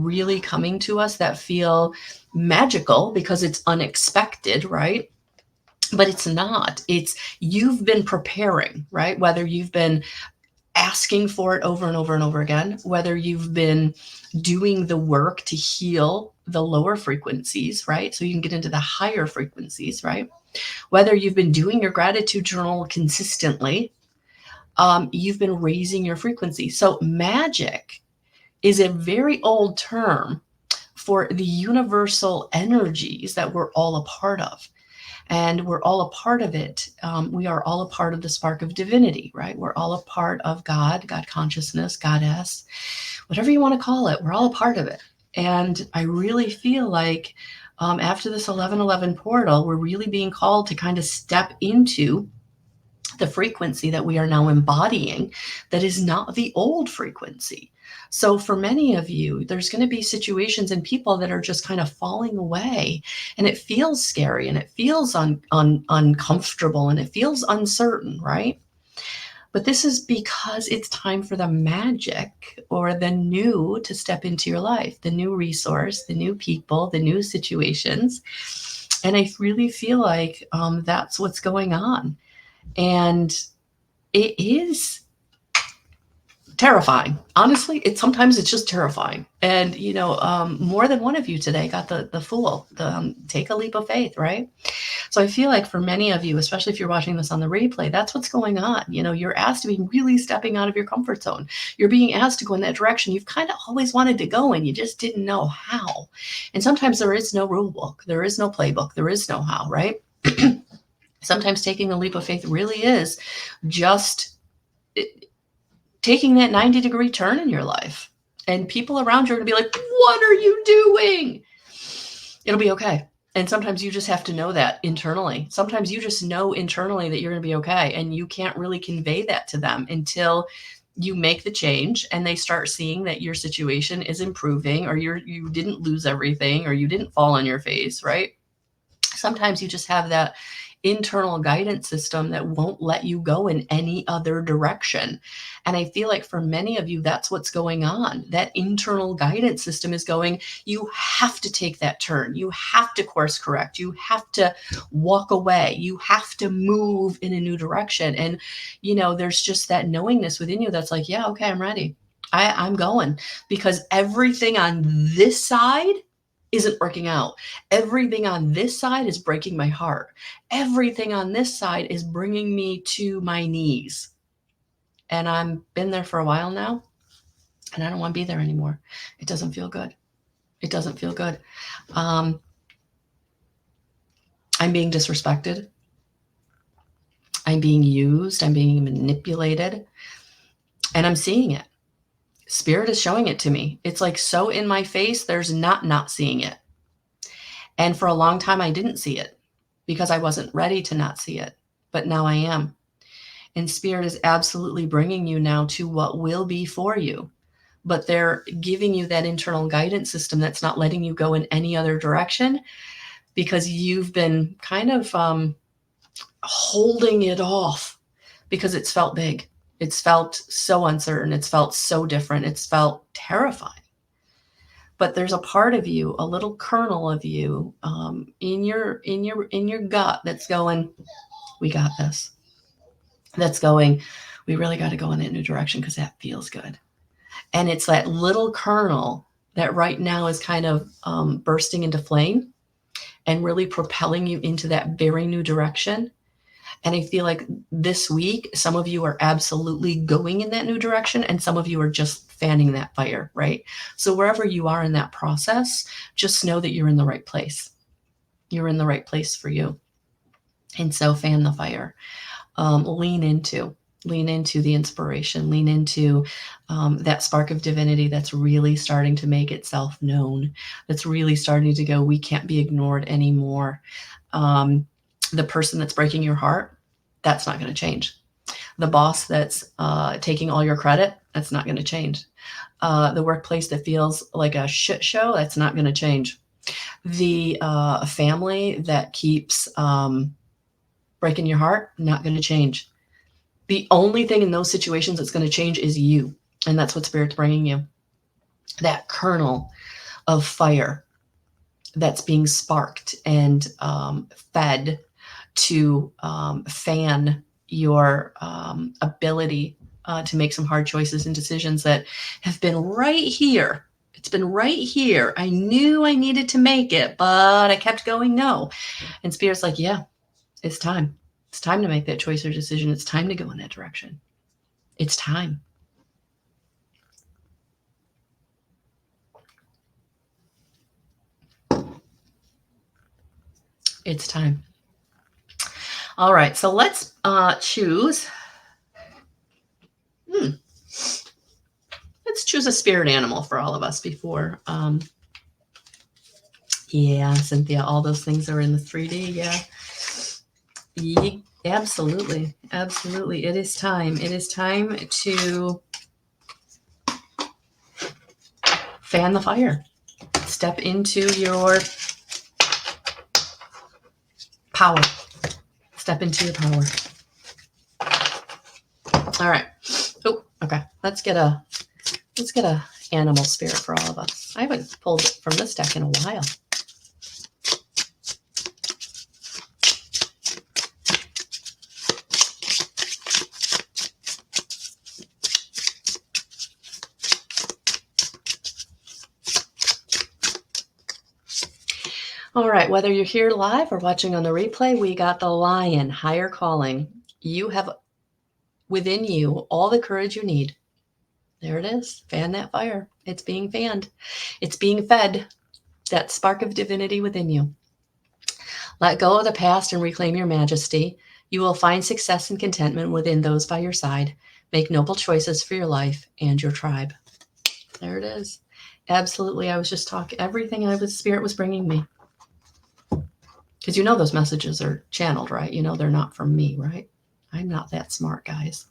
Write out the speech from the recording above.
really coming to us that feel magical because it's unexpected, right? But it's not. It's you've been preparing, right? Whether you've been asking for it over and over and over again, whether you've been doing the work to heal the lower frequencies, right? So you can get into the higher frequencies, right? Whether you've been doing your gratitude journal consistently, you've been raising your frequency. So magic is a very old term for the universal energies that we're all a part of. And we're all a part of it. We are all a part of the spark of divinity, right? We're all a part of God, God consciousness, Goddess, whatever you want to call it. We're all a part of it. And I really feel like after this 1111 portal, we're really being called to kind of step into the frequency that we are now embodying that is not the old frequency. So for many of you, there's going to be situations and people that are just kind of falling away, and it feels scary and it feels uncomfortable and it feels uncertain, right? But this is because it's time for the magic or the new to step into your life, the new resource, the new people, the new situations. And I really feel like that's what's going on. And it is terrifying. Honestly, sometimes it's just terrifying. And, more than one of you today got the Fool, take a leap of faith, right? So I feel like for many of you, especially if you're watching this on the replay, that's what's going on. You're asked to be really stepping out of your comfort zone. You're being asked to go in that direction you've kind of always wanted to go, and you just didn't know how. And sometimes there is no rule book. There is no playbook. There is no how, right? Sometimes taking a leap of faith really is just taking that 90-degree turn in your life. And people around you are going to be like, what are you doing? It'll be okay. And sometimes you just have to know that internally. Sometimes you just know internally that you're going to be okay. And you can't really convey that to them until you make the change and they start seeing that your situation is improving, or you didn't lose everything, or you didn't fall on your face, right? Sometimes you just have that internal guidance system that won't let you go in any other direction. And I feel like for many of you, that's what's going on. That internal guidance system is going, you have to take that turn. You have to course correct. You have to walk away. You have to move in a new direction. And, there's just that knowingness within you that's like, yeah, okay, I'm ready. I'm going, because everything on this side isn't working out. Everything on this side is breaking my heart. Everything on this side is bringing me to my knees. And I've been there for a while now, and I don't want to be there anymore. It doesn't feel good. It doesn't feel good. I'm being disrespected. I'm being used. I'm being manipulated. And I'm seeing it. Spirit is showing it to me. It's like so in my face, there's not seeing it. And for a long time, I didn't see it because I wasn't ready to not see it. But now I am. And Spirit is absolutely bringing you now to what will be for you. But they're giving you that internal guidance system that's not letting you go in any other direction, because you've been kind of holding it off because it's felt big. It's felt so uncertain. It's felt so different. It's felt terrifying. But there's a part of you, a little kernel of you, in your gut that's going, we got this. That's going, we really got to go in that new direction because that feels good. And it's that little kernel that right now is kind of bursting into flame and really propelling you into that very new direction. And I feel like this week, some of you are absolutely going in that new direction, and some of you are just fanning that fire, right? So wherever you are in that process, just know that you're in the right place. You're in the right place for you. And so fan the fire. Lean into the inspiration, lean into that spark of divinity that's really starting to make itself known, that's really starting to go, we can't be ignored anymore. The person that's breaking your heart, that's not going to change. The boss that's taking all your credit, that's not going to change. The workplace that feels like a shit show, that's not going to change. The family that keeps breaking your heart, not going to change. The only thing in those situations that's going to change is you. And that's what Spirit's bringing you. That kernel of fire that's being sparked and fed to fan your ability to make some hard choices and decisions that have been right here. It's been right here. I knew I needed to make it, but I kept going no. And Spirit's like, yeah, it's time. It's time to make that choice or decision. It's time to go in that direction. It's time. It's time. All right, so let's choose. Let's choose a spirit animal for all of us before. Yeah, Cynthia, all those things are in the 3D. Yeah. Absolutely. Absolutely. It is time. It is time to fan the fire. Step into your power. Step into your power. All right. Oh, okay. Let's get a animal spirit for all of us. I haven't pulled it from this deck in a while. All right, whether you're here live or watching on the replay, we got the Lion, higher calling. You have within you all the courage you need. There it is. Fan that fire. It's being fanned. It's being fed. That spark of divinity within you. Let go of the past and reclaim your majesty. You will find success and contentment within those by your side. Make noble choices for your life and your tribe. There it is. Absolutely. I was just talking everything Spirit was bringing me. Because you know those messages are channeled, right? You know they're not from me, right? I'm not that smart, guys.